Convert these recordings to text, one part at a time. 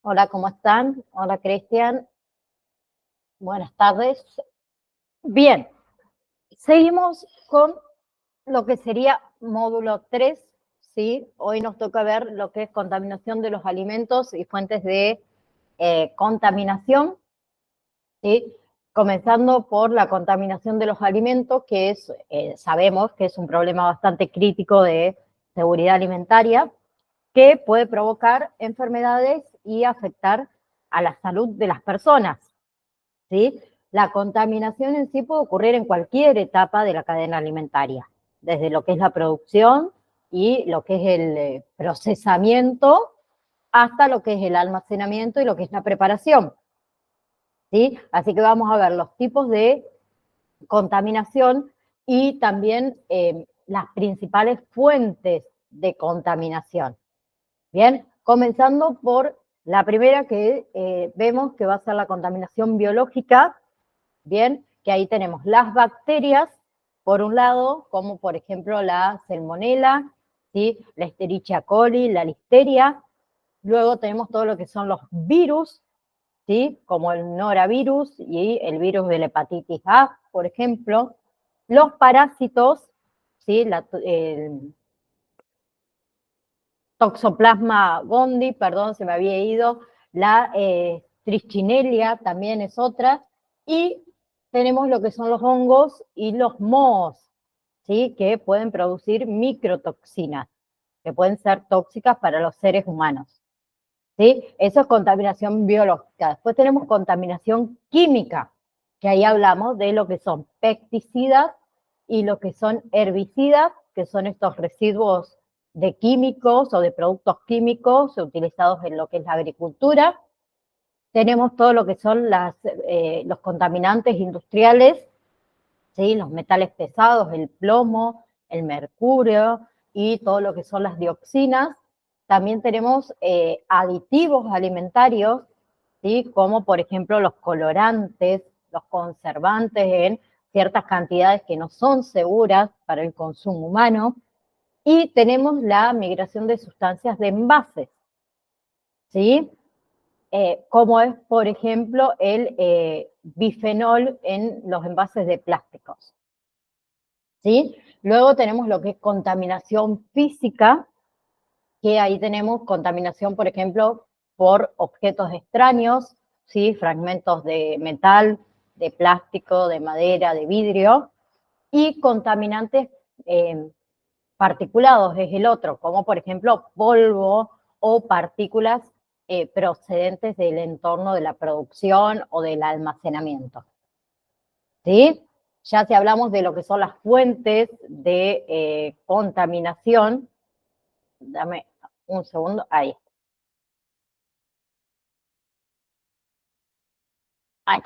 Hola, ¿cómo están? Hola, Cristian. Buenas tardes. Bien, seguimos con lo que sería módulo 3, ¿sí? Hoy nos toca ver lo que es contaminación de los alimentos y fuentes de contaminación, ¿sí? Comenzando por la contaminación de los alimentos, que es, sabemos que es un problema bastante crítico de seguridad alimentaria, que puede provocar enfermedades y afectar a la salud de las personas. ¿Sí? La contaminación en sí puede ocurrir en cualquier etapa de la cadena alimentaria, desde lo que es la producción y lo que es el procesamiento hasta lo que es el almacenamiento y lo que es la preparación. ¿Sí? Así que vamos a ver los tipos de contaminación y también las principales fuentes de contaminación. Bien, comenzando por la primera que vemos que va a ser la contaminación biológica. Bien, que ahí tenemos las bacterias, por un lado, como por ejemplo la salmonela, ¿sí? La Escherichia coli, la listeria. Luego tenemos todo lo que son los virus, ¿sí? Como el norovirus y el virus de la hepatitis A, por ejemplo. Los parásitos, ¿sí? El Toxoplasma gondii, perdón, se me había ido, la Trichinella también es otra, y tenemos lo que son los hongos y los mohos, ¿sí? Que pueden producir microtoxinas, que pueden ser tóxicas para los seres humanos, ¿sí? Eso es contaminación biológica. Después tenemos contaminación química, que ahí hablamos de lo que son pesticidas y lo que son herbicidas, que son estos residuos de químicos o de productos químicos utilizados en lo que es la agricultura. Tenemos todo lo que son los contaminantes industriales, ¿sí? Los metales pesados, el plomo, el mercurio y todo lo que son las dioxinas. También tenemos aditivos alimentarios, ¿sí? Como por ejemplo los colorantes, los conservantes en ciertas cantidades que no son seguras para el consumo humano. Y tenemos la migración de sustancias de envases, ¿sí? Como es, por ejemplo, el bifenol en los envases de plásticos, ¿sí? Luego tenemos lo que es contaminación física, que ahí tenemos contaminación, por ejemplo, por objetos extraños, ¿sí? Fragmentos de metal, de plástico, de madera, de vidrio, y contaminantes particulados es el otro, como por ejemplo polvo o partículas procedentes del entorno de la producción o del almacenamiento. ¿Sí? Ya si hablamos de lo que son las fuentes de contaminación, dame un segundo, ahí. Ahí.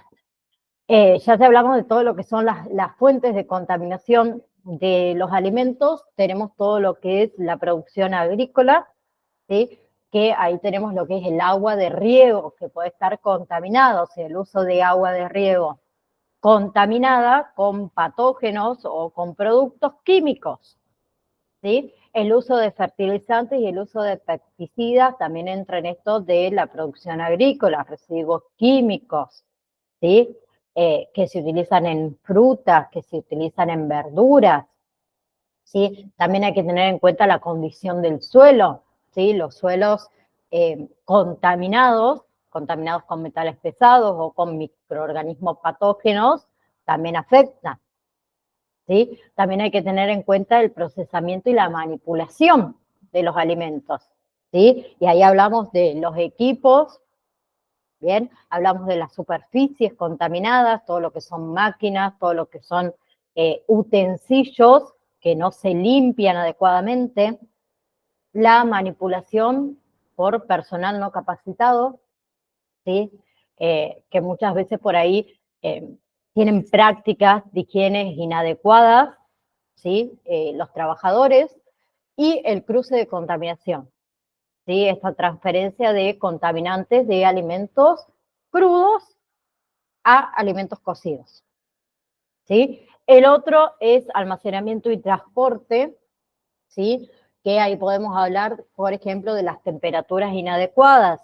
Ya si hablamos de todo lo que son las fuentes de contaminación de los alimentos, tenemos todo lo que es la producción agrícola, ¿sí? Que ahí tenemos lo que es el agua de riego, que puede estar contaminado, o sea, el uso de agua de riego contaminada con patógenos o con productos químicos, ¿sí? El uso de fertilizantes y el uso de pesticidas también entra en esto de la producción agrícola, residuos químicos, ¿sí? Que se utilizan en frutas, que se utilizan en verduras, ¿sí? También hay que tener en cuenta la condición del suelo, ¿sí? Los suelos contaminados con metales pesados o con microorganismos patógenos, también afectan, ¿sí? También hay que tener en cuenta el procesamiento y la manipulación de los alimentos, ¿sí? Y ahí hablamos de los equipos, ¿bien? Hablamos de las superficies contaminadas, todo lo que son máquinas, todo lo que son utensilios que no se limpian adecuadamente, la manipulación por personal no capacitado, ¿sí? Que muchas veces por ahí tienen prácticas de higiene inadecuadas, ¿sí? Los trabajadores, y el cruce de contaminación, ¿sí? Esta transferencia de contaminantes de alimentos crudos a alimentos cocidos, ¿sí? El otro es almacenamiento y transporte, ¿sí? Que ahí podemos hablar, por ejemplo, de las temperaturas inadecuadas,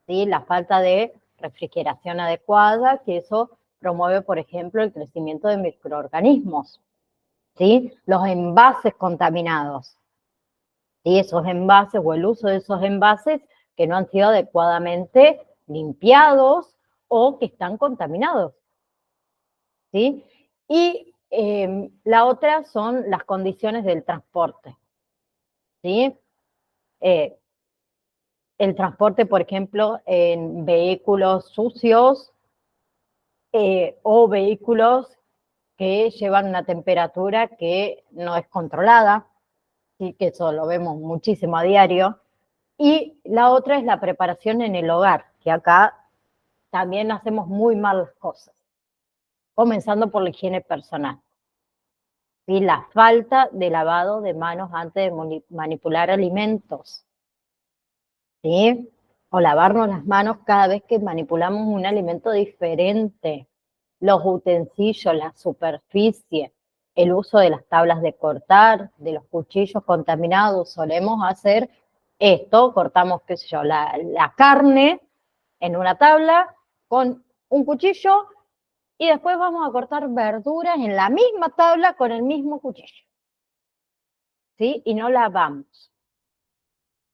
¿sí? La falta de refrigeración adecuada, que eso promueve, por ejemplo, el crecimiento de microorganismos, ¿sí? Los envases contaminados, ¿sí? Esos envases o el uso de esos envases que no han sido adecuadamente limpiados o que están contaminados, ¿sí? Y la otra son las condiciones del transporte, ¿sí? Eh, el transporte, por ejemplo, en vehículos sucios o vehículos que llevan una temperatura que no es controlada, ¿sí? Que eso lo vemos muchísimo a diario. Y la otra es la preparación en el hogar, que acá también hacemos muy mal las cosas, comenzando por la higiene personal. ¿Sí? La falta de lavado de manos antes de manipular alimentos, ¿sí? O lavarnos las manos cada vez que manipulamos un alimento diferente. Los utensilios, la superficie, el uso de las tablas de cortar, de los cuchillos contaminados. Solemos hacer esto, cortamos, qué sé yo, la carne en una tabla con un cuchillo y después vamos a cortar verduras en la misma tabla con el mismo cuchillo, ¿sí? Y no lavamos.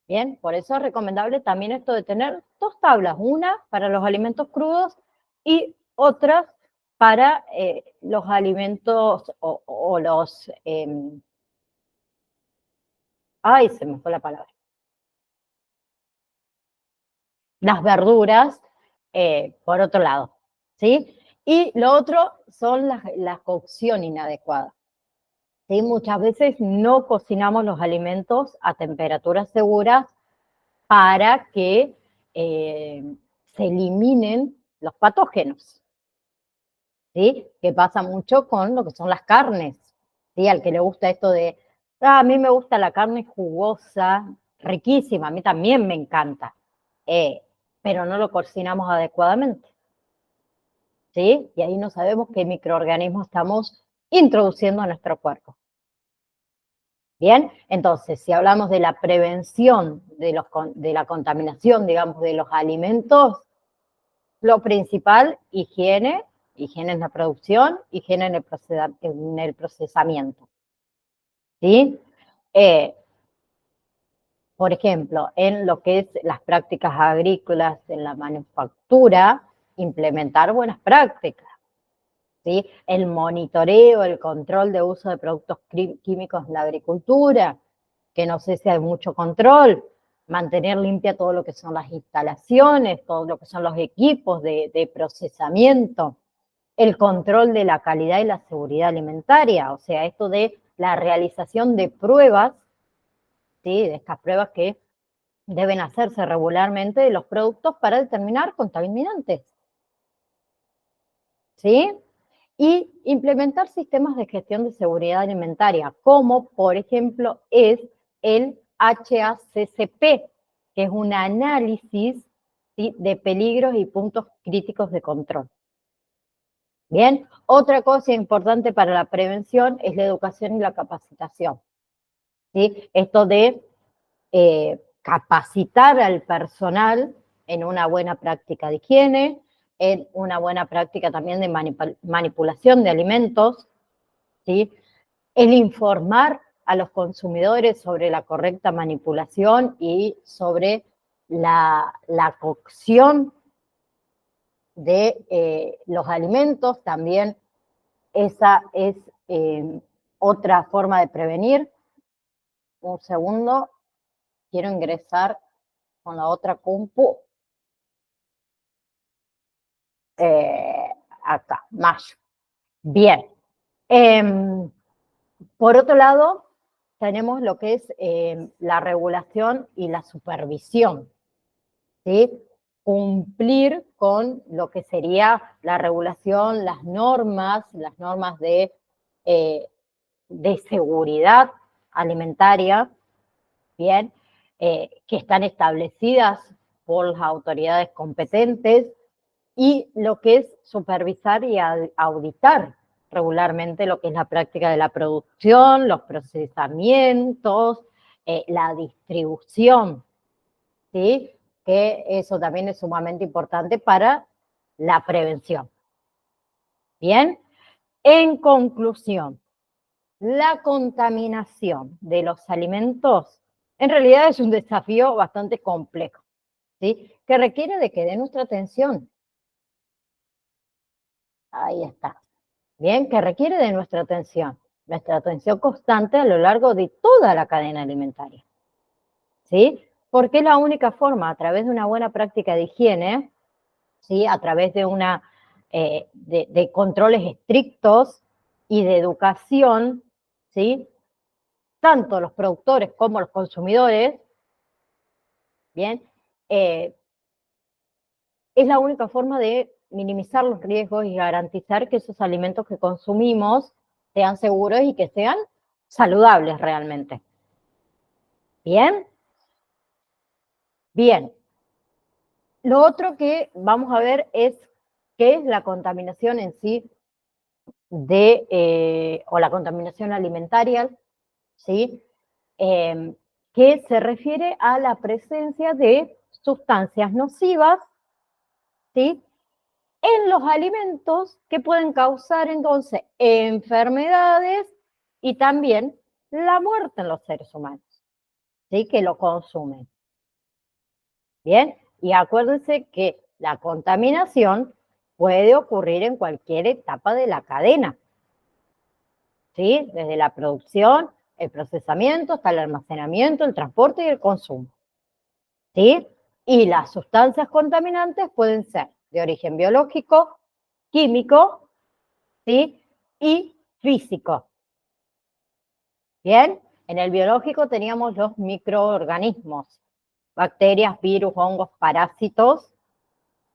Bien, por eso es recomendable también esto de tener dos tablas, una para los alimentos crudos y otras para los alimentos o los... ay, se me fue la palabra. Las verduras, por otro lado, ¿sí? Y lo otro son la cocción inadecuada. ¿Sí? Muchas veces no cocinamos los alimentos a temperaturas seguras para que se eliminen los patógenos, ¿sí? Que pasa mucho con lo que son las carnes, ¿sí? Al que le gusta esto de, a mí me gusta la carne jugosa, riquísima, a mí también me encanta, pero no lo cocinamos adecuadamente, ¿sí? Y ahí no sabemos qué microorganismos estamos introduciendo a nuestro cuerpo. Bien, entonces, si hablamos de la prevención de la contaminación, digamos, de los alimentos, lo principal, higiene en la producción, higiene en el procesamiento, ¿sí? Eh, por ejemplo, en lo que es las prácticas agrícolas, en la manufactura, implementar buenas prácticas, ¿sí? El monitoreo, el control de uso de productos químicos en la agricultura, que no sé si hay mucho control, mantener limpia todo lo que son las instalaciones, todo lo que son los equipos de procesamiento, el control de la calidad y la seguridad alimentaria, o sea, esto de la realización de pruebas, ¿sí? De estas pruebas que deben hacerse regularmente de los productos para determinar contaminantes, ¿sí? Y implementar sistemas de gestión de seguridad alimentaria, como por ejemplo es el HACCP, que es un análisis, ¿sí? De peligros y puntos críticos de control. Bien, otra cosa importante para la prevención es la educación y la capacitación, ¿sí? Esto de capacitar al personal en una buena práctica de higiene, en una buena práctica también de manipulación de alimentos, ¿sí? El informar a los consumidores sobre la correcta manipulación y sobre la cocción de los alimentos, también esa es otra forma de prevenir. Un segundo, quiero ingresar con la otra compu. Acá, mayo. Bien. Por otro lado, tenemos lo que es la regulación y la supervisión, ¿sí? Cumplir con lo que sería la regulación, las normas de seguridad alimentaria, bien, que están establecidas por las autoridades competentes, y lo que es supervisar y auditar regularmente lo que es la práctica de la producción, los procesamientos, la distribución, ¿sí? que eso también es sumamente importante para la prevención. Bien, en conclusión, la contaminación de los alimentos en realidad es un desafío bastante complejo, ¿sí? Que requiere de nuestra atención. Ahí está. Bien, que requiere de nuestra atención constante a lo largo de toda la cadena alimentaria, ¿sí? Porque es la única forma, a través de una buena práctica de higiene, ¿sí? A través de de controles estrictos y de educación, ¿sí? Tanto los productores como los consumidores, bien, es la única forma de minimizar los riesgos y garantizar que esos alimentos que consumimos sean seguros y que sean saludables realmente. ¿Bien? Bien. Lo otro que vamos a ver es qué es la contaminación en sí o la contaminación alimentaria, ¿sí? Que se refiere a la presencia de sustancias nocivas, ¿sí? En los alimentos que pueden causar entonces enfermedades y también la muerte en los seres humanos, ¿sí? Que lo consumen. Bien, y acuérdense que la contaminación puede ocurrir en cualquier etapa de la cadena, ¿sí? Desde la producción, el procesamiento, hasta el almacenamiento, el transporte y el consumo, ¿sí? Y las sustancias contaminantes pueden ser de origen biológico, químico, ¿sí? Y físico. Bien, en el biológico teníamos los microorganismos, bacterias, virus, hongos, parásitos,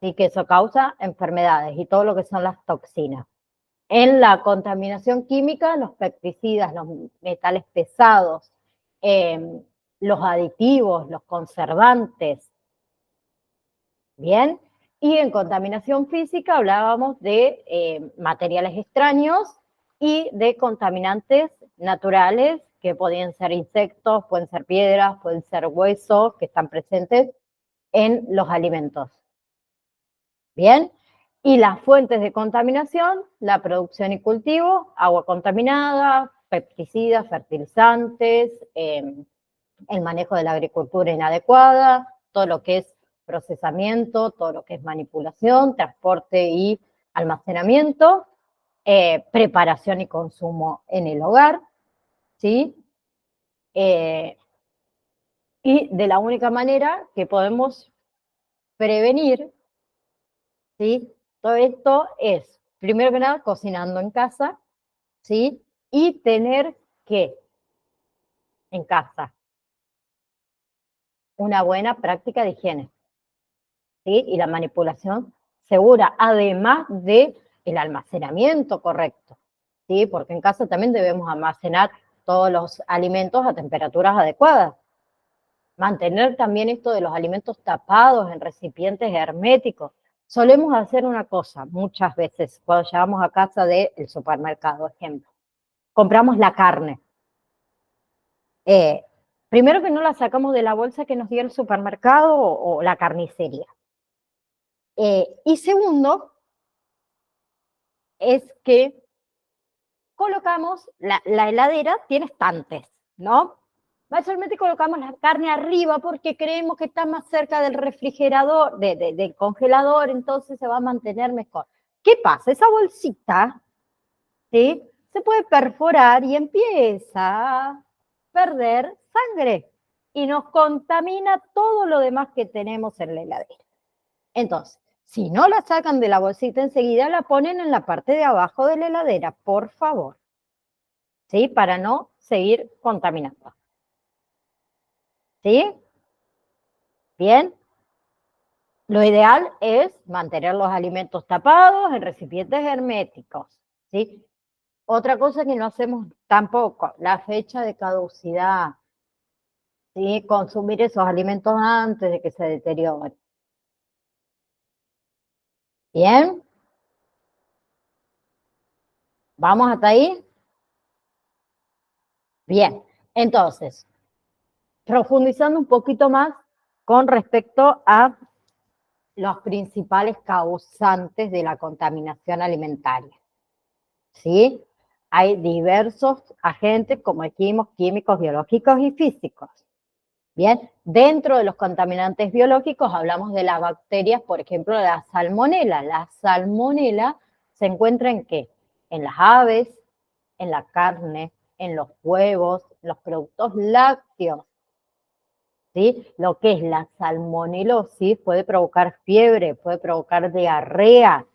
y que eso causa enfermedades y todo lo que son las toxinas. En la contaminación química, los pesticidas, los metales pesados, los aditivos, los conservantes, ¿bien? Y en contaminación física hablábamos de materiales extraños y de contaminantes naturales, que podían ser insectos, pueden ser piedras, pueden ser huesos, que están presentes en los alimentos. ¿Bien? Y las fuentes de contaminación, la producción y cultivo, agua contaminada, pesticidas, fertilizantes, el manejo de la agricultura inadecuada, todo lo que es procesamiento, todo lo que es manipulación, transporte y almacenamiento, preparación y consumo en el hogar, ¿sí? Y de la única manera que podemos prevenir, ¿sí? Todo esto es, primero que nada, cocinando en casa, ¿sí? Y tener que, en casa, una buena práctica de higiene, ¿sí? Y la manipulación segura, además de el almacenamiento correcto, ¿sí? Porque en casa también debemos almacenar todos los alimentos a temperaturas adecuadas. Mantener también esto de los alimentos tapados en recipientes herméticos. Solemos hacer una cosa muchas veces cuando llegamos a casa del supermercado, ejemplo. Compramos la carne. Primero que no la sacamos de la bolsa que nos dio el supermercado o la carnicería. Y segundo, es que colocamos, la heladera tiene estantes, ¿no? Mayormente colocamos la carne arriba porque creemos que está más cerca del refrigerador, del congelador, entonces se va a mantener mejor. ¿Qué pasa? Esa bolsita, ¿sí? Se puede perforar y empieza a perder sangre y nos contamina todo lo demás que tenemos en la heladera. Entonces, si no la sacan de la bolsita enseguida, la ponen en la parte de abajo de la heladera, por favor, ¿sí? Para no seguir contaminando. ¿Sí? Bien. Lo ideal es mantener los alimentos tapados en recipientes herméticos, ¿sí? Otra cosa que no hacemos tampoco, la fecha de caducidad, ¿sí? Consumir esos alimentos antes de que se deterioren. Bien. ¿Vamos hasta ahí? Bien. Entonces, profundizando un poquito más con respecto a los principales causantes de la contaminación alimentaria. ¿Sí? Hay diversos agentes, como dijimos, químicos, biológicos y físicos. Bien, dentro de los contaminantes biológicos hablamos de las bacterias, por ejemplo, la salmonela. La salmonela se encuentra ¿en qué? En las aves, en la carne, en los huevos, los productos lácteos. ¿Sí? Lo que es la salmonelosis puede provocar fiebre, puede provocar diarrea,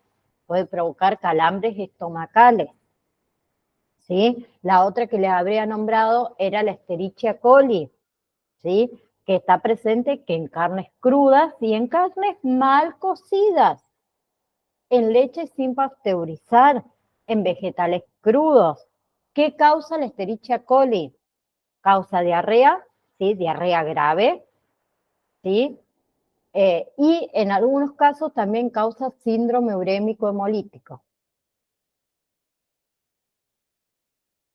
puede provocar calambres estomacales. ¿Sí? La otra que les habría nombrado era la Escherichia coli, ¿sí? Que está presente que en carnes crudas y en carnes mal cocidas, en leche sin pasteurizar, en vegetales crudos. ¿Qué causa la Escherichia coli? Causa diarrea, ¿sí? Diarrea grave, ¿sí? Y en algunos casos también causa síndrome urémico hemolítico.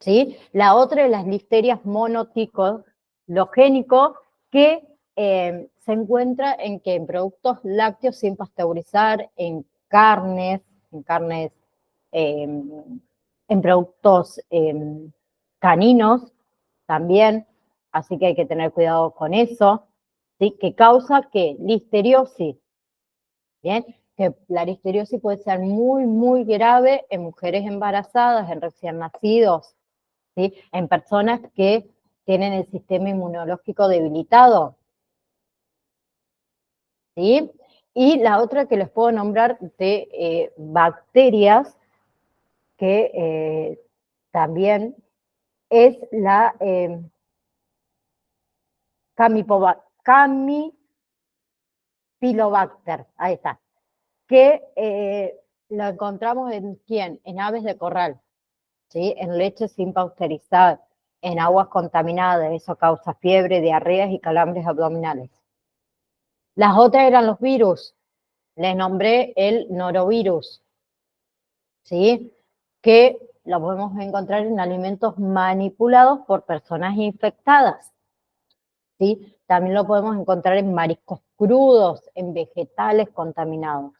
¿Sí? La otra de las listerias monoticos-logénicos que se encuentra en que en productos lácteos sin pasteurizar, en carnes, eh, en productos caninos también, así que hay que tener cuidado con eso, ¿sí? Que causa que listeriosis, ¿bien? Que la listeriosis puede ser muy, muy grave en mujeres embarazadas, en recién nacidos, ¿sí? En personas que tienen el sistema inmunológico debilitado, ¿sí? Y la otra que les puedo nombrar de bacterias que también es la Campylobacter, ahí está, que la encontramos en ¿quién? En aves de corral, ¿sí? En leche sin pasteurizar, en aguas contaminadas, eso causa fiebre, diarreas y calambres abdominales. Las otras eran los virus, les nombré el norovirus, ¿sí? Que lo podemos encontrar en alimentos manipulados por personas infectadas, ¿sí? También lo podemos encontrar en mariscos crudos, en vegetales contaminados.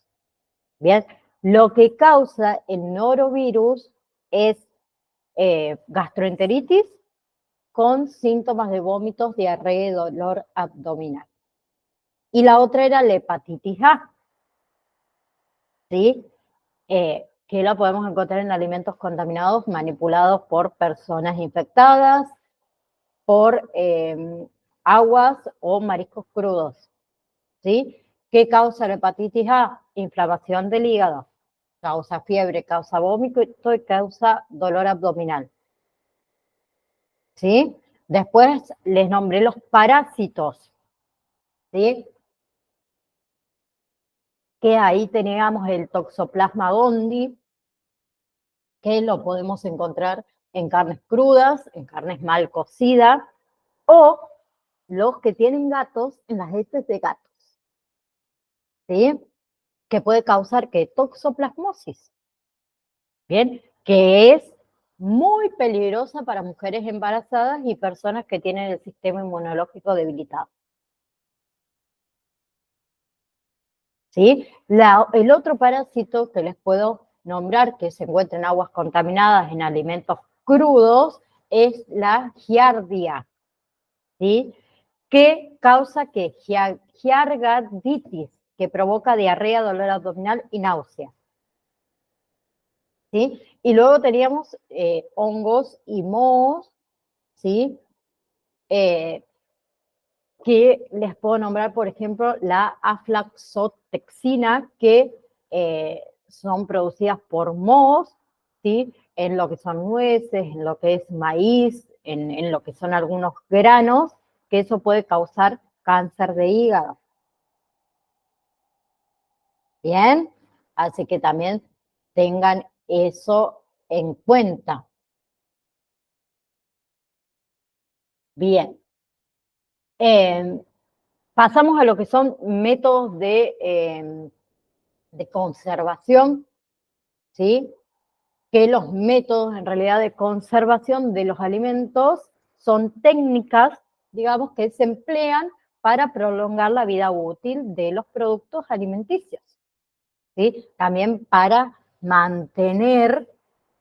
Bien, lo que causa el norovirus es gastroenteritis con síntomas de vómitos, diarrea y dolor abdominal. Y la otra era la hepatitis A, ¿sí? Que la podemos encontrar en alimentos contaminados manipulados por personas infectadas, por aguas o mariscos crudos, ¿sí? ¿Qué causa la hepatitis A? Inflamación del hígado, causa fiebre, causa vómito y causa dolor abdominal, ¿sí? Después les nombré los parásitos, ¿sí? Que ahí teníamos el Toxoplasma gondii, que lo podemos encontrar en carnes crudas, en carnes mal cocidas, o los que tienen gatos en las heces de gatos, ¿sí? Que puede causar que toxoplasmosis, ¿bien? Que es muy peligrosa para mujeres embarazadas y personas que tienen el sistema inmunológico debilitado, ¿sí? El otro parásito que les puedo nombrar, que se encuentra en aguas contaminadas, en alimentos crudos, es la giardia, ¿sí? Que causa que giarditis, que provoca diarrea, dolor abdominal y náusea, ¿sí? Y luego teníamos hongos y mohos, ¿sí? Eh, que les puedo nombrar, por ejemplo, la aflatoxina, que son producidas por mohos, ¿sí? En lo que son nueces, en lo que es maíz, en lo que son algunos granos, que eso puede causar cáncer de hígado. Bien, así que también tengan eso en cuenta. Bien. Pasamos a lo que son métodos de conservación, ¿sí? Que los métodos en realidad de conservación de los alimentos son técnicas, digamos, que se emplean para prolongar la vida útil de los productos alimenticios, ¿sí? También para mantener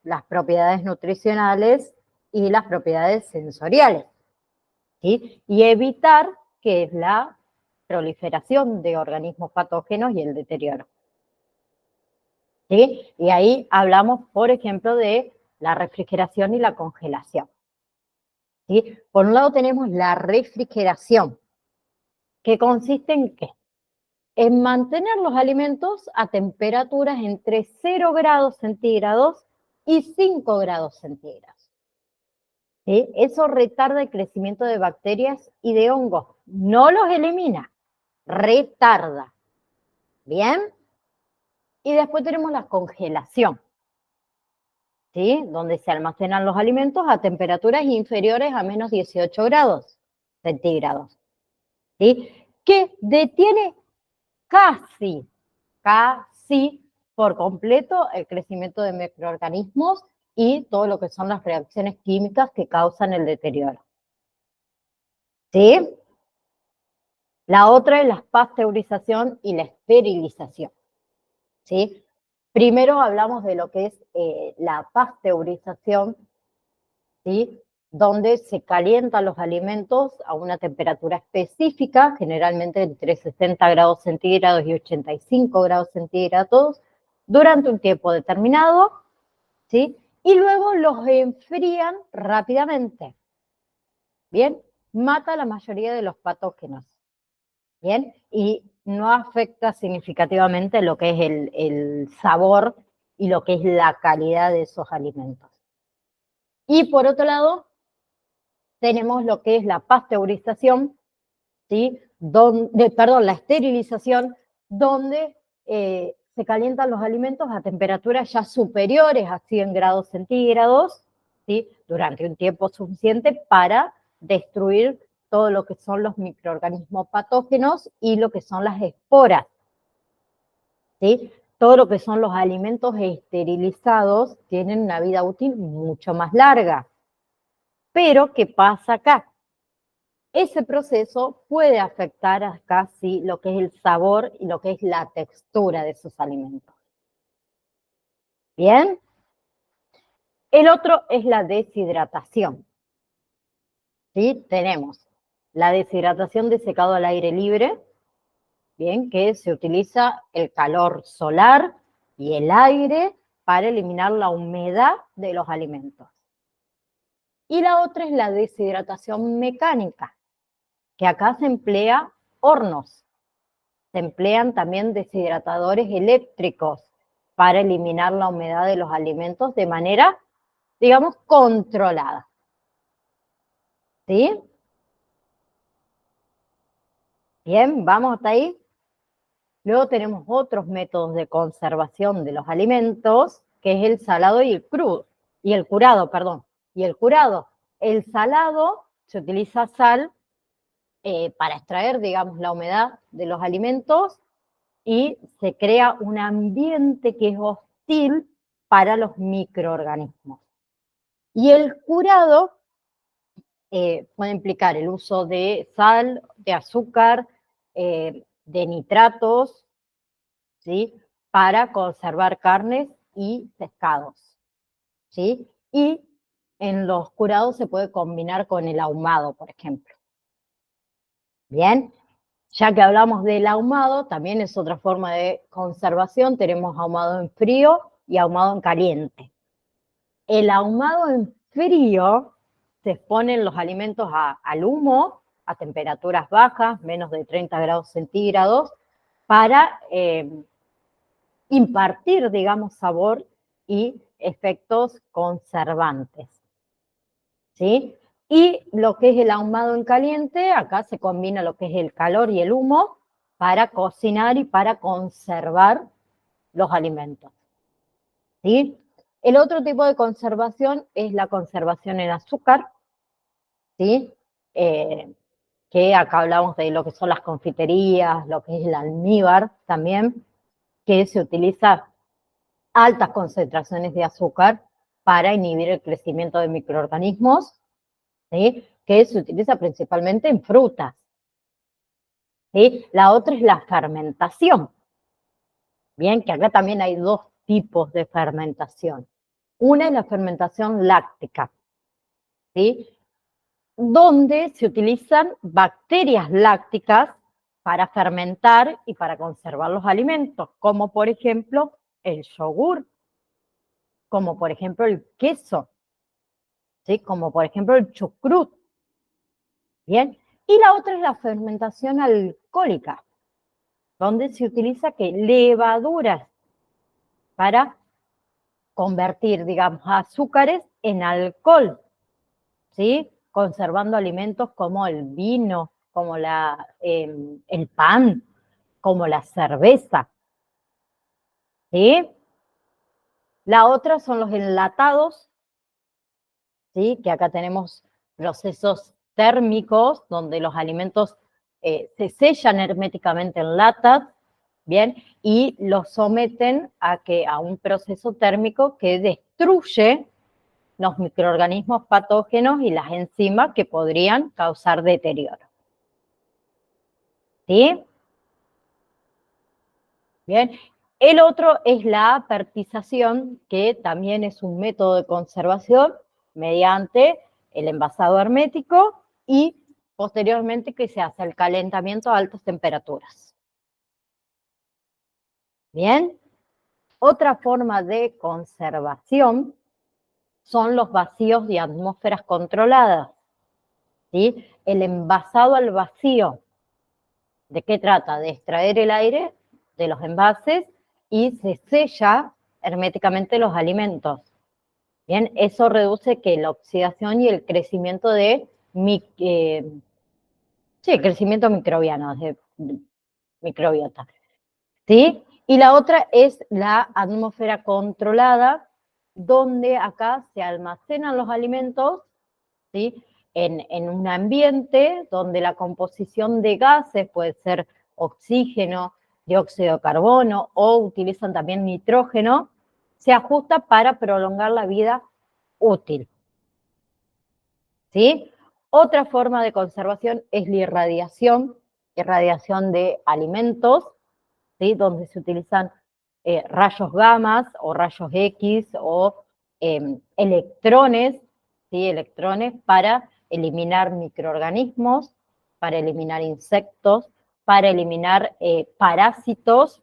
las propiedades nutricionales y las propiedades sensoriales, ¿sí? Y evitar que es la proliferación de organismos patógenos y el deterioro, ¿sí? Y ahí hablamos, por ejemplo, de la refrigeración y la congelación, ¿sí? Por un lado tenemos la refrigeración, que consiste en ¿qué? En mantener los alimentos a temperaturas entre 0 grados centígrados y 5 grados centígrados, ¿sí? Eso retarda el crecimiento de bacterias y de hongos. No los elimina, retarda. ¿Bien? Y después tenemos la congelación, ¿sí? Donde se almacenan los alimentos a temperaturas inferiores a menos 18 grados centígrados, ¿sí? Que detiene casi por completo el crecimiento de microorganismos y todo lo que son las reacciones químicas que causan el deterioro, ¿sí? La otra es la pasteurización y la esterilización, ¿sí? Primero hablamos de lo que es la pasteurización, ¿sí? Donde se calientan los alimentos a una temperatura específica, generalmente entre 60 grados centígrados y 85 grados centígrados, durante un tiempo determinado, ¿sí? Y luego los enfrían rápidamente, ¿bien? Mata la mayoría de los patógenos, ¿bien? Y no afecta significativamente lo que es el sabor y lo que es la calidad de esos alimentos. Y por otro lado, tenemos lo que es la pasteurización, ¿sí? La esterilización, donde se calientan los alimentos a temperaturas ya superiores a 100 grados centígrados, ¿sí? Durante un tiempo suficiente para destruir todo lo que son los microorganismos patógenos y lo que son las esporas, ¿sí? Todo lo que son los alimentos esterilizados tienen una vida útil mucho más larga. Pero, ¿qué pasa acá? Ese proceso puede afectar acá sí lo que es el sabor y lo que es la textura de esos alimentos. ¿Bien? El otro es la deshidratación, ¿sí? Tenemos la deshidratación de secado al aire libre, ¿bien? Que se utiliza el calor solar y el aire para eliminar la humedad de los alimentos. Y la otra es la deshidratación mecánica, que acá se emplea hornos. Se emplean también deshidratadores eléctricos para eliminar la humedad de los alimentos de manera, digamos, controlada. ¿Sí? Bien, vamos hasta ahí. Luego tenemos otros métodos de conservación de los alimentos, que es el salado y el crudo, y el curado, perdón. Y el curado. El salado se utiliza sal para extraer, digamos, la humedad de los alimentos y se crea un ambiente que es hostil para los microorganismos. Y el curado puede implicar el uso de sal, de azúcar, de nitratos, ¿sí? Para conservar carnes y pescados, ¿sí? Y en los curados se puede combinar con el ahumado, por ejemplo. Bien, ya que hablamos del ahumado, también es otra forma de conservación. Tenemos ahumado en frío y ahumado en caliente. El ahumado en frío se exponen los alimentos al humo a temperaturas bajas, menos de 30 grados centígrados, para impartir, digamos, sabor y efectos conservantes, ¿sí? Y lo que es el ahumado en caliente, acá se combina lo que es el calor y el humo para cocinar y para conservar los alimentos, ¿sí? El otro tipo de conservación es la conservación en azúcar, ¿sí? Que acá hablamos de lo que son las confiterías, lo que es el almíbar también, que se utiliza altas concentraciones de azúcar para inhibir el crecimiento de microorganismos, ¿sí? Que se utiliza principalmente en frutas, ¿sí? La otra es la fermentación. Bien, que acá también hay dos tipos de fermentación. Una es la fermentación láctica, ¿sí? Donde se utilizan bacterias lácticas para fermentar y para conservar los alimentos, como por ejemplo el yogur, como por ejemplo el queso, ¿sí? Como por ejemplo el chucrut. Bien, y la otra es la fermentación alcohólica, donde se utiliza que levaduras para convertir, digamos, azúcares en alcohol, ¿sí? Conservando alimentos como el vino, como el pan, como la cerveza, ¿sí? La otra son los enlatados, ¿sí? Que acá tenemos procesos térmicos donde los alimentos se sellan herméticamente en latas, ¿bien? Y los someten a un proceso térmico que destruye los microorganismos patógenos y las enzimas que podrían causar deterioro. ¿Sí? Bien. El otro es la apertización, que también es un método de conservación mediante el envasado hermético y posteriormente que se hace el calentamiento a altas temperaturas. Bien. Otra forma de conservación son los vacíos de atmósferas controladas, ¿sí? El envasado al vacío. ¿De qué trata? De extraer el aire de los envases y se sella herméticamente los alimentos. Bien, eso reduce que la oxidación y el crecimiento el crecimiento microbiano, de microbiota. ¿Sí? Y la otra es la atmósfera controlada, donde acá se almacenan los alimentos, ¿sí? En un ambiente donde la composición de gases puede ser oxígeno, dióxido de carbono o utilizan también nitrógeno, se ajusta para prolongar la vida útil. ¿Sí? Otra forma de conservación es la irradiación de alimentos, ¿sí? Donde se utilizan rayos gamma o rayos X o electrones, ¿sí? Electrones para eliminar microorganismos, para eliminar insectos, para eliminar parásitos,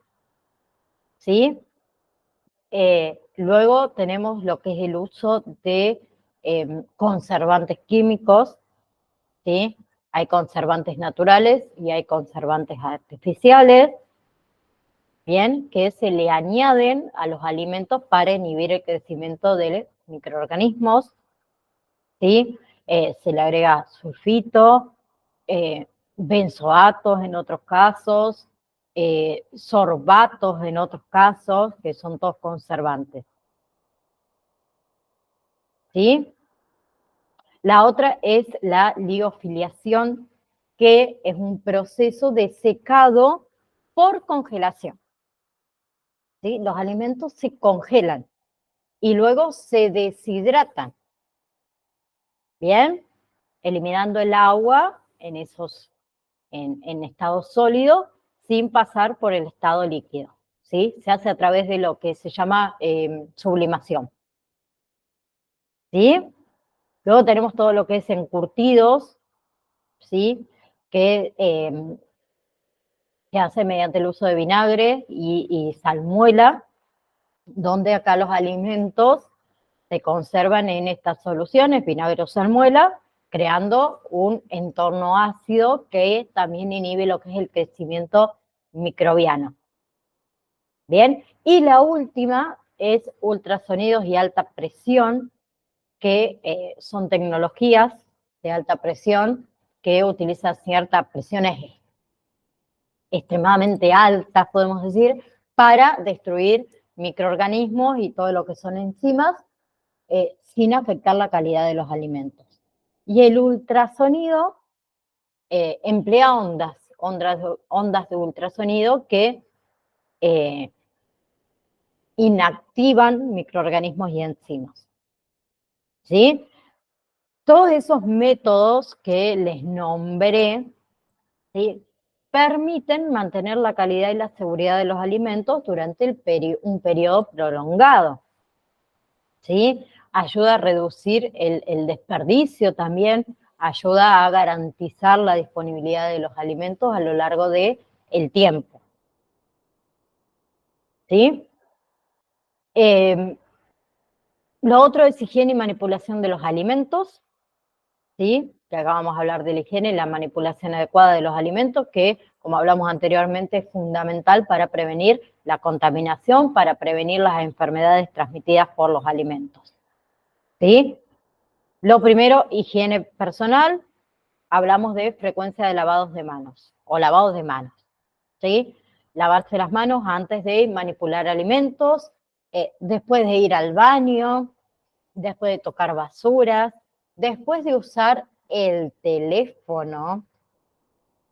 ¿sí? Luego tenemos lo que es el uso de conservantes químicos, ¿sí? Hay conservantes naturales y hay conservantes artificiales, bien, que se le añaden a los alimentos para inhibir el crecimiento de microorganismos, ¿sí? Se le agrega sulfito, benzoatos en otros casos, sorbatos en otros casos, que son todos conservantes, ¿sí? La otra es la liofiliación, que es un proceso de secado por congelación, ¿sí? Los alimentos se congelan y luego se deshidratan, ¿bien? Eliminando el agua en estado sólido sin pasar por el estado líquido, ¿sí? Se hace a través de lo que se llama sublimación, ¿sí? Luego tenemos todo lo que es encurtidos, ¿sí? Que se hace mediante el uso de vinagre y salmuera, donde acá los alimentos se conservan en estas soluciones, vinagre o salmuera, creando un entorno ácido que también inhibe lo que es el crecimiento microbiano. Bien, y la última es ultrasonidos y alta presión, que son tecnologías de alta presión que utilizan ciertas presiones extremadamente altas, podemos decir, para destruir microorganismos y todo lo que son enzimas sin afectar la calidad de los alimentos. Y el ultrasonido emplea ondas de ultrasonido que inactivan microorganismos y enzimas, ¿sí? Todos esos métodos que les nombré, ¿sí? permiten mantener la calidad y la seguridad de los alimentos durante un periodo prolongado. ¿Sí? Ayuda a reducir el desperdicio también, ayuda a garantizar la disponibilidad de los alimentos a lo largo del tiempo. ¿Sí? Lo otro es higiene y manipulación de los alimentos, ¿sí? Que acá vamos a hablar de la higiene y la manipulación adecuada de los alimentos, que, como hablamos anteriormente, es fundamental para prevenir la contaminación, para prevenir las enfermedades transmitidas por los alimentos. ¿Sí? Lo primero, higiene personal. Hablamos de frecuencia de lavados de manos o lavados de manos. ¿Sí? Lavarse las manos antes de manipular alimentos, después de ir al baño, después de tocar basuras, después de usar el teléfono,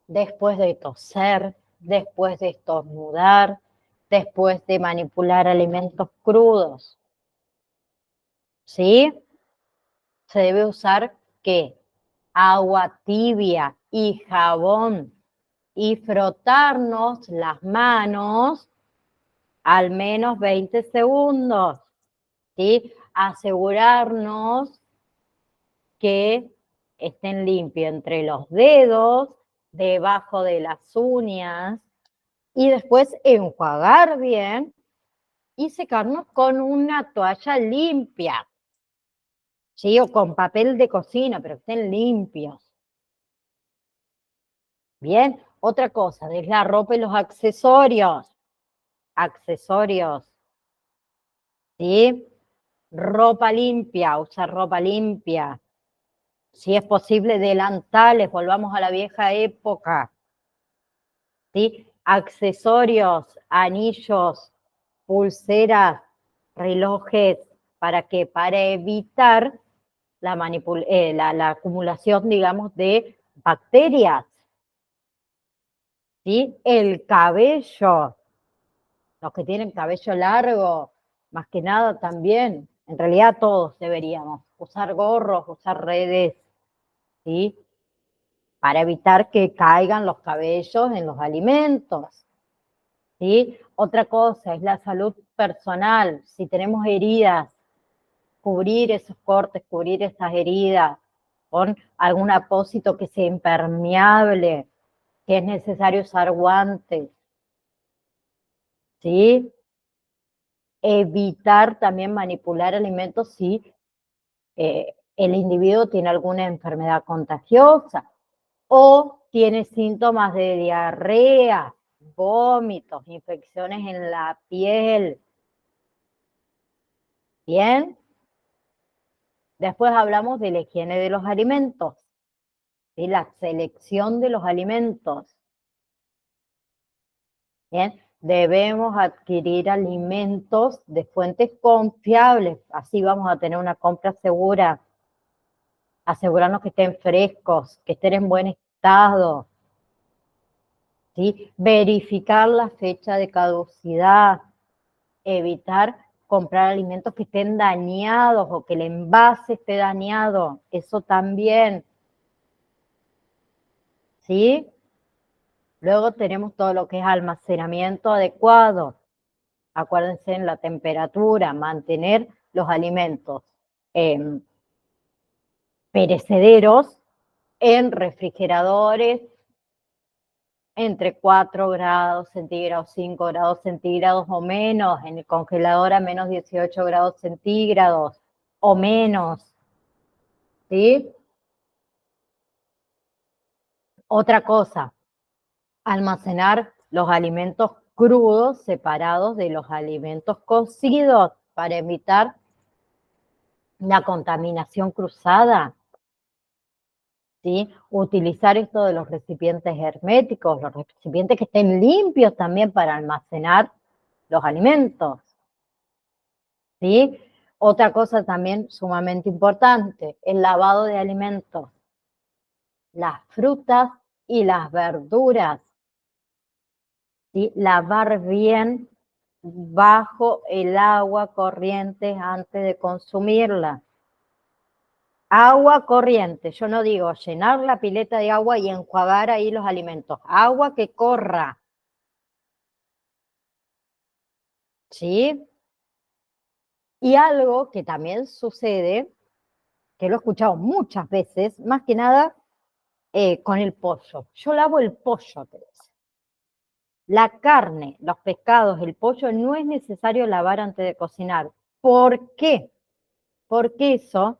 después de toser, después de estornudar, después de manipular alimentos crudos. ¿Sí? Se debe usar, ¿qué? Agua tibia y jabón y frotarnos las manos al menos 20 segundos, ¿sí? Asegurarnos que estén limpios entre los dedos, debajo de las uñas, y después enjuagar bien y secarnos con una toalla limpia, ¿sí? O con papel de cocina, pero estén limpios. Bien, otra cosa, es la ropa y los accesorios. Accesorios, ¿sí? Ropa limpia, usar ropa limpia. Si es posible, delantales, volvamos a la vieja época. ¿Sí? Accesorios, anillos, pulseras, relojes, ¿para qué? Para evitar la acumulación, digamos, de bacterias. ¿Sí? El cabello, los que tienen cabello largo, más que nada también, en realidad todos deberíamos usar gorros, usar redes, ¿sí? Para evitar que caigan los cabellos en los alimentos, ¿sí? Otra cosa es la salud personal. Si tenemos heridas, cubrir esos cortes, cubrir esas heridas con algún apósito que sea impermeable, que es necesario usar guantes, ¿sí? Evitar también manipular alimentos si el individuo tiene alguna enfermedad contagiosa o tiene síntomas de diarrea, vómitos, infecciones en la piel. Bien. Después hablamos de la higiene de los alimentos, de la selección de los alimentos. Bien. Debemos adquirir alimentos de fuentes confiables, así vamos a tener una compra segura. Asegurarnos que estén frescos, que estén en buen estado, ¿sí? Verificar la fecha de caducidad, evitar comprar alimentos que estén dañados o que el envase esté dañado, eso también, ¿sí? Luego tenemos todo lo que es almacenamiento adecuado. Acuérdense en la temperatura, mantener los alimentos perecederos en refrigeradores entre 4 grados centígrados, 5 grados centígrados o menos, en el congelador a menos 18 grados centígrados o menos, ¿sí? Otra cosa, almacenar los alimentos crudos separados de los alimentos cocidos para evitar la contaminación cruzada, ¿sí? Utilizar esto de los recipientes herméticos, los recipientes que estén limpios también para almacenar los alimentos, ¿sí? Otra cosa también sumamente importante, el lavado de alimentos, las frutas y las verduras, ¿sí? Lavar bien bajo el agua corriente antes de consumirla. Agua corriente, yo no digo llenar la pileta de agua y enjuagar ahí los alimentos. Agua que corra, ¿sí? Y algo que también sucede, que lo he escuchado muchas veces, más que nada con el pollo. Yo lavo el pollo, Teresa. La carne, los pescados, el pollo, no es necesario lavar antes de cocinar. ¿Por qué? Porque eso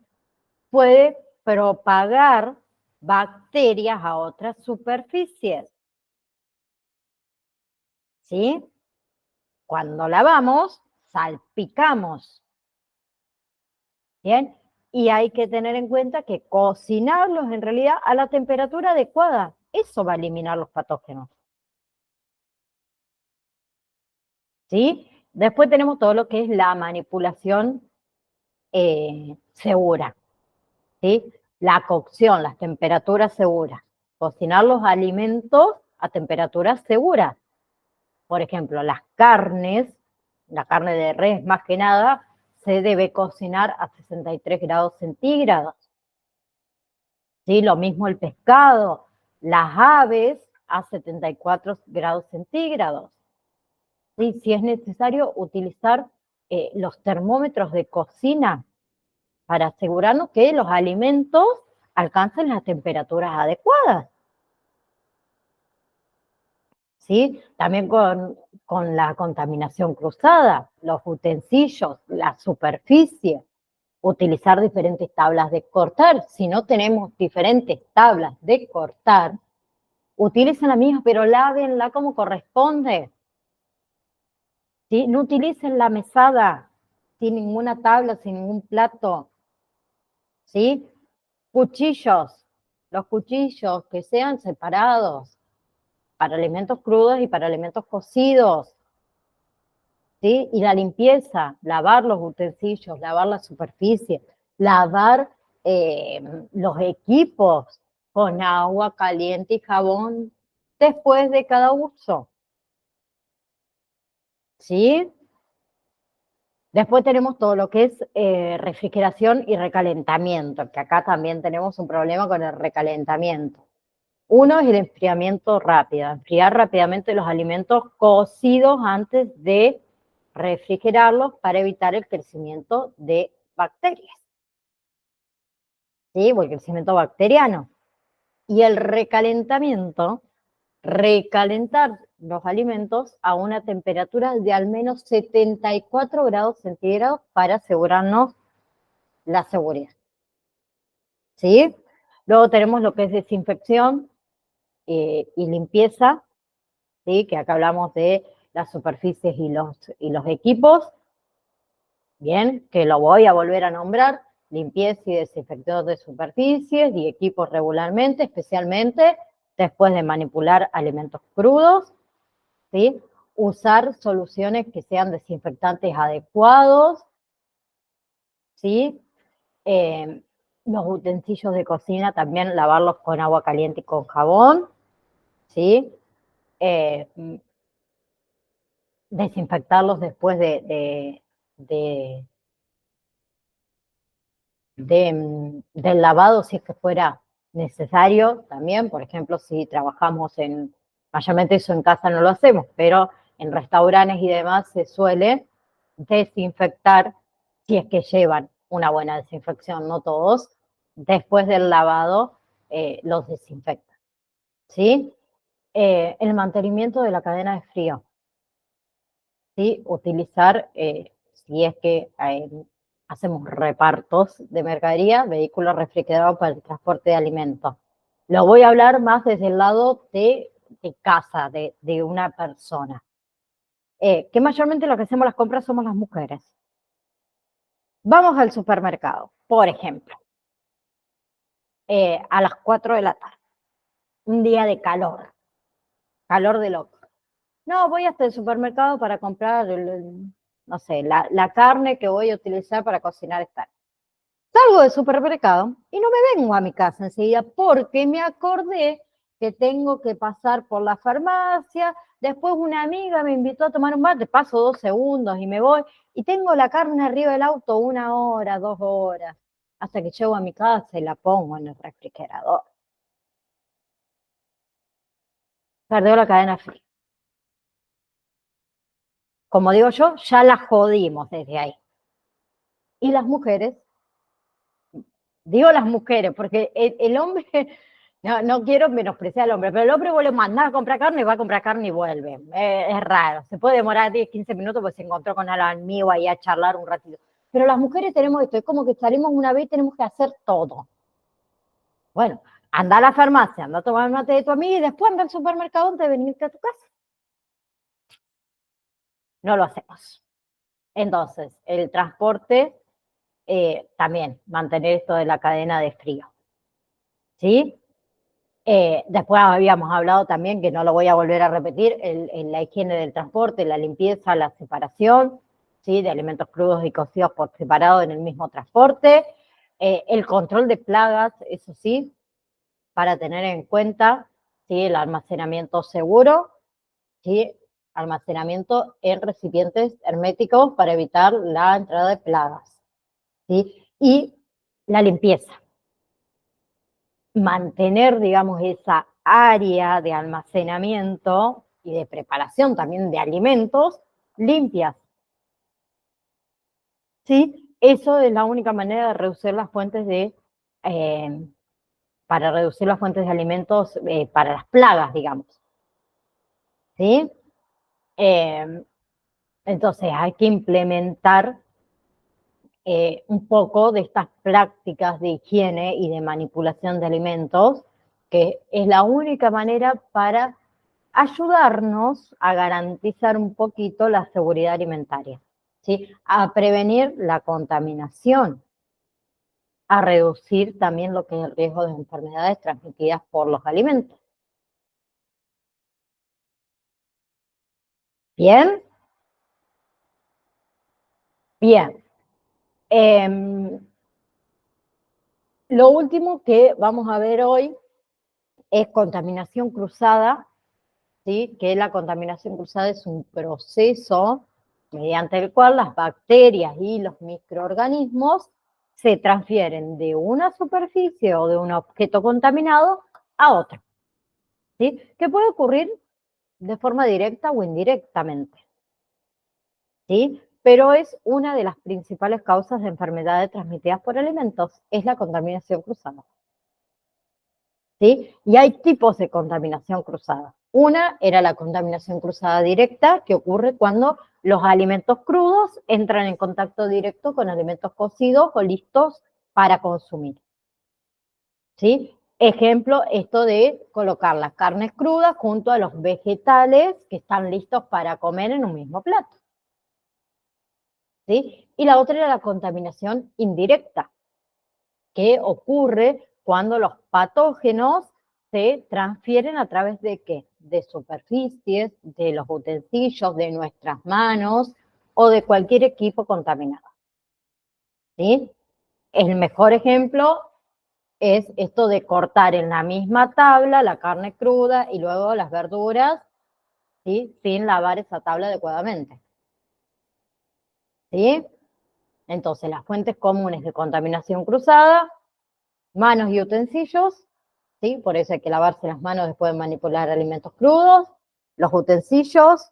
puede propagar bacterias a otras superficies, ¿sí? Cuando lavamos, salpicamos, ¿bien? Y hay que tener en cuenta que cocinarlos en realidad a la temperatura adecuada, eso va a eliminar los patógenos, ¿sí? Después tenemos todo lo que es la manipulación segura, ¿sí? La cocción, las temperaturas seguras. Cocinar los alimentos a temperaturas seguras. Por ejemplo, las carnes, la carne de res más que nada, se debe cocinar a 63 grados centígrados. ¿Sí? Lo mismo el pescado, las aves a 74 grados centígrados. ¿Sí? Si es necesario utilizar los termómetros de cocina para asegurarnos que los alimentos alcancen las temperaturas adecuadas. ¿Sí? También con la contaminación cruzada, los utensilios, la superficie, utilizar diferentes tablas de cortar. Si no tenemos diferentes tablas de cortar, utilicen la misma, pero lávenla como corresponde. ¿Sí? No utilicen la mesada sin ninguna tabla, sin ningún plato. ¿Sí? Cuchillos, los cuchillos que sean separados para alimentos crudos y para alimentos cocidos. ¿Sí? Y la limpieza, lavar los utensilios, lavar la superficie, lavar los equipos con agua caliente y jabón después de cada uso. ¿Sí? Después tenemos todo lo que es refrigeración y recalentamiento, que acá también tenemos un problema con el recalentamiento. Uno es el enfriamiento rápido, enfriar rápidamente los alimentos cocidos antes de refrigerarlos para evitar el crecimiento de bacterias, ¿sí? O el crecimiento bacteriano. Y el recalentamiento, recalentar los alimentos a una temperatura de al menos 74 grados centígrados para asegurarnos la seguridad, ¿sí? Luego tenemos lo que es desinfección y limpieza, ¿sí? Que acá hablamos de las superficies y los equipos, bien, que lo voy a volver a nombrar, limpieza y desinfección de superficies y equipos regularmente, especialmente después de manipular alimentos crudos, ¿sí? Usar soluciones que sean desinfectantes adecuados, ¿sí? Eh, los utensilios de cocina también lavarlos con agua caliente y con jabón, ¿sí? Eh, desinfectarlos después de, del lavado si es que fuera necesario también. Por ejemplo, si trabajamos mayormente eso en casa no lo hacemos, pero en restaurantes y demás se suele desinfectar si es que llevan una buena desinfección, no todos, después del lavado los desinfectan, ¿sí? El mantenimiento de la cadena de frío. ¿Sí? Utilizar, si es que hacemos repartos de mercadería, vehículos refrigerados para el transporte de alimentos. Lo voy a hablar más desde el lado de casa, de una persona. Que mayormente lo que hacemos las compras somos las mujeres. Vamos al supermercado, por ejemplo, a las 4 de la tarde, un día de calor de loco. No, voy hasta el supermercado para comprar, no sé, la carne que voy a utilizar para cocinar esta noche. Salgo del supermercado y no me vengo a mi casa enseguida porque me acordé que tengo que pasar por la farmacia, después una amiga me invitó a tomar un mate, paso 2 segundos y me voy, y tengo la carne arriba del auto 1 hora, 2 horas. hasta que llego a mi casa y la pongo en el refrigerador. Perdió la cadena fría. Como digo yo, ya la jodimos desde ahí. Y las mujeres, digo las mujeres, porque el hombre, no quiero menospreciar al hombre, pero el hombre vuelve a mandar a comprar carne y va a comprar carne y vuelve. Es raro, se puede demorar 10, 15 minutos porque se encontró con el amigo ahí a charlar un ratito. Pero las mujeres tenemos esto, es como que salimos una vez y tenemos que hacer todo. Bueno, anda a la farmacia, anda a tomar el mate de tu amiga y después anda al supermercado antes de venirte a tu casa. No lo hacemos. Entonces, el transporte, también mantener esto de la cadena de frío. ¿Sí? Después habíamos hablado también, que no lo voy a volver a repetir, la higiene del transporte, la limpieza, la separación, ¿sí? De alimentos crudos y cocidos por separado en el mismo transporte, el control de plagas, eso sí, para tener en cuenta, ¿sí? El almacenamiento seguro, ¿sí? Almacenamiento en recipientes herméticos para evitar la entrada de plagas, ¿sí? Y la limpieza. Mantener, digamos, esa área de almacenamiento y de preparación también de alimentos limpias. ¿Sí? Eso es la única manera de reducir las fuentes para reducir las fuentes de alimentos para las plagas, digamos. ¿Sí? Eh, entonces hay que implementar un poco de estas prácticas de higiene y de manipulación de alimentos, que es la única manera para ayudarnos a garantizar un poquito la seguridad alimentaria, ¿sí? A prevenir la contaminación, a reducir también lo que es el riesgo de enfermedades transmitidas por los alimentos. ¿Bien? Bien. Lo último que vamos a ver hoy es contaminación cruzada, ¿sí? Que la contaminación cruzada es un proceso mediante el cual las bacterias y los microorganismos se transfieren de una superficie o de un objeto contaminado a otro, ¿sí? Que puede ocurrir de forma directa o indirectamente, ¿sí? Pero es una de las principales causas de enfermedades transmitidas por alimentos, es la contaminación cruzada. ¿Sí? Y hay tipos de contaminación cruzada. Una era la contaminación cruzada directa, que ocurre cuando los alimentos crudos entran en contacto directo con alimentos cocidos o listos para consumir. ¿Sí? Ejemplo, esto de colocar las carnes crudas junto a los vegetales que están listos para comer en un mismo plato. ¿Sí? Y la otra era la contaminación indirecta, que ocurre cuando los patógenos se transfieren a través de ¿qué? De superficies, de los utensilios, de nuestras manos o de cualquier equipo contaminado. ¿Sí? El mejor ejemplo es esto de cortar en la misma tabla la carne cruda y luego las verduras, ¿sí? Sin lavar esa tabla adecuadamente. ¿Sí? Entonces, las fuentes comunes de contaminación cruzada, manos y utensilios, ¿sí? Por eso hay que lavarse las manos después de manipular alimentos crudos, los utensilios,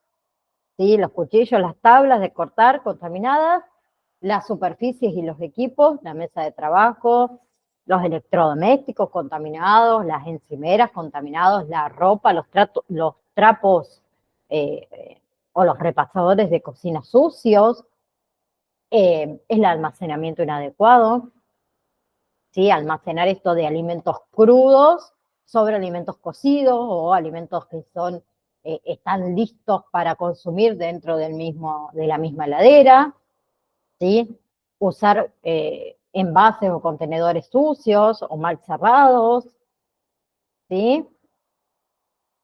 ¿sí? Los cuchillos, las tablas de cortar contaminadas, las superficies y los equipos, la mesa de trabajo, los electrodomésticos contaminados, las encimeras contaminados, la ropa, los trapos o los repasadores de cocina sucios, el almacenamiento inadecuado, ¿sí? Almacenar esto de alimentos crudos sobre alimentos cocidos o alimentos que están listos para consumir dentro de la misma heladera, ¿sí? Usar envases o contenedores sucios o mal cerrados, ¿sí?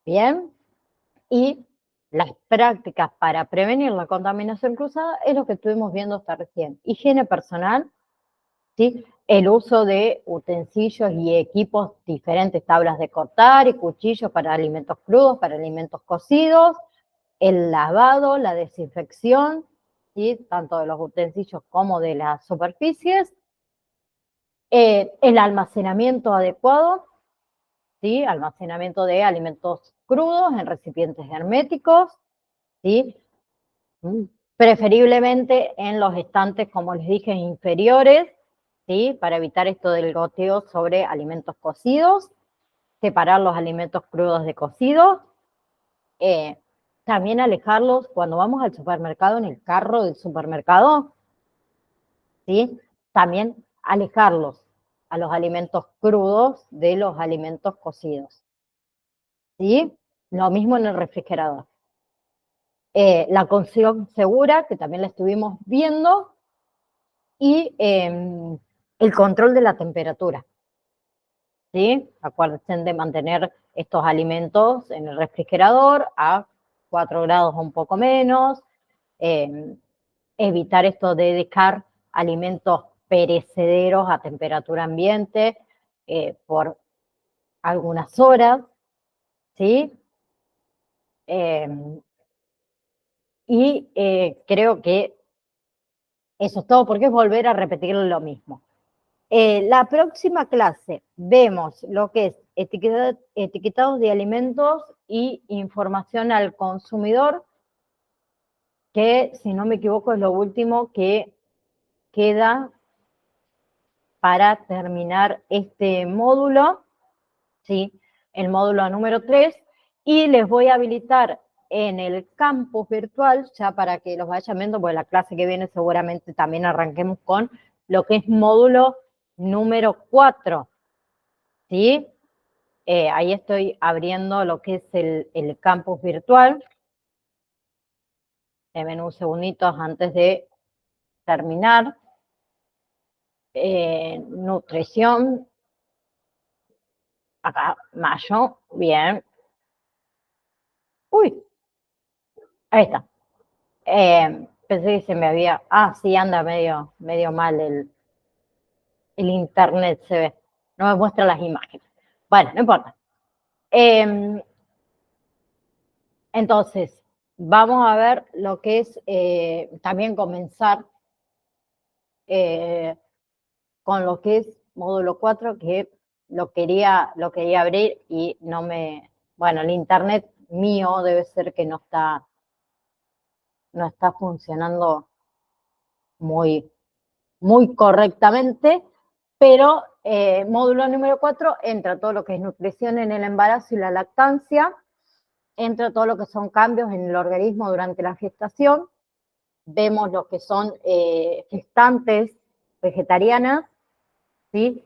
Bien. Y las prácticas para prevenir la contaminación cruzada es lo que estuvimos viendo hasta recién. Higiene personal, ¿sí? El uso de utensilios y equipos diferentes, tablas de cortar y cuchillos para alimentos crudos, para alimentos cocidos, el lavado, la desinfección, ¿sí? Tanto de los utensilios como de las superficies, El almacenamiento adecuado, ¿sí? Almacenamiento de alimentos crudos en recipientes herméticos, ¿sí? Preferiblemente en los estantes, como les dije, inferiores, ¿sí? Para evitar esto del goteo sobre alimentos cocidos, separar los alimentos crudos de cocidos, también alejarlos cuando vamos al supermercado, en el carro del supermercado, ¿sí? También alejarlos a los alimentos crudos de los alimentos cocidos, ¿sí? Lo mismo en el refrigerador. La cocción segura, que también la estuvimos viendo, y el control de la temperatura, ¿sí? Acuérdense de mantener estos alimentos en el refrigerador a 4 grados o un poco menos, evitar esto de dejar alimentos perecederos a temperatura ambiente por algunas horas, ¿sí? Creo que eso es todo, porque es volver a repetir lo mismo. La próxima clase vemos lo que es etiquetados de alimentos y información al consumidor, que si no me equivoco es lo último que queda para terminar este módulo, ¿sí? El módulo número 3, y les voy a habilitar en el campus virtual, ya para que los vayan viendo, porque la clase que viene seguramente también arranquemos con lo que es módulo número 4, ¿sí? Ahí estoy abriendo lo que es el campus virtual. Denme un segundito antes de terminar. Nutrición. Acá, mayo, bien. Uy, ahí está. Pensé que se me había... Ah, sí, anda medio mal el internet, se ve. No me muestra las imágenes. Bueno, no importa. Entonces, vamos a ver lo que es también comenzar con lo que es módulo 4, que lo quería abrir y no me... Bueno, el internet mío debe ser que no está funcionando muy, muy correctamente, pero módulo número 4 entra todo lo que es nutrición en el embarazo y la lactancia, entra todo lo que son cambios en el organismo durante la gestación, vemos lo que son gestantes vegetarianas, ¿sí?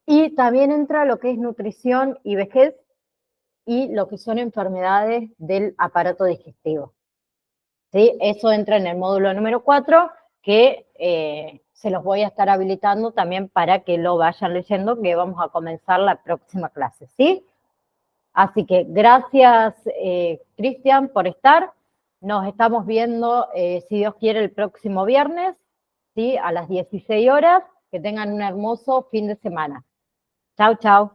Y también entra lo que es nutrición y vejez y lo que son enfermedades del aparato digestivo, ¿sí? Eso entra en el módulo número 4, que se los voy a estar habilitando también para que lo vayan leyendo, que vamos a comenzar la próxima clase, ¿sí? Así que gracias, Cristian, por estar. Nos estamos viendo, si Dios quiere, el próximo viernes, ¿sí? A las 16 horas. Que tengan un hermoso fin de semana. Chau, chau.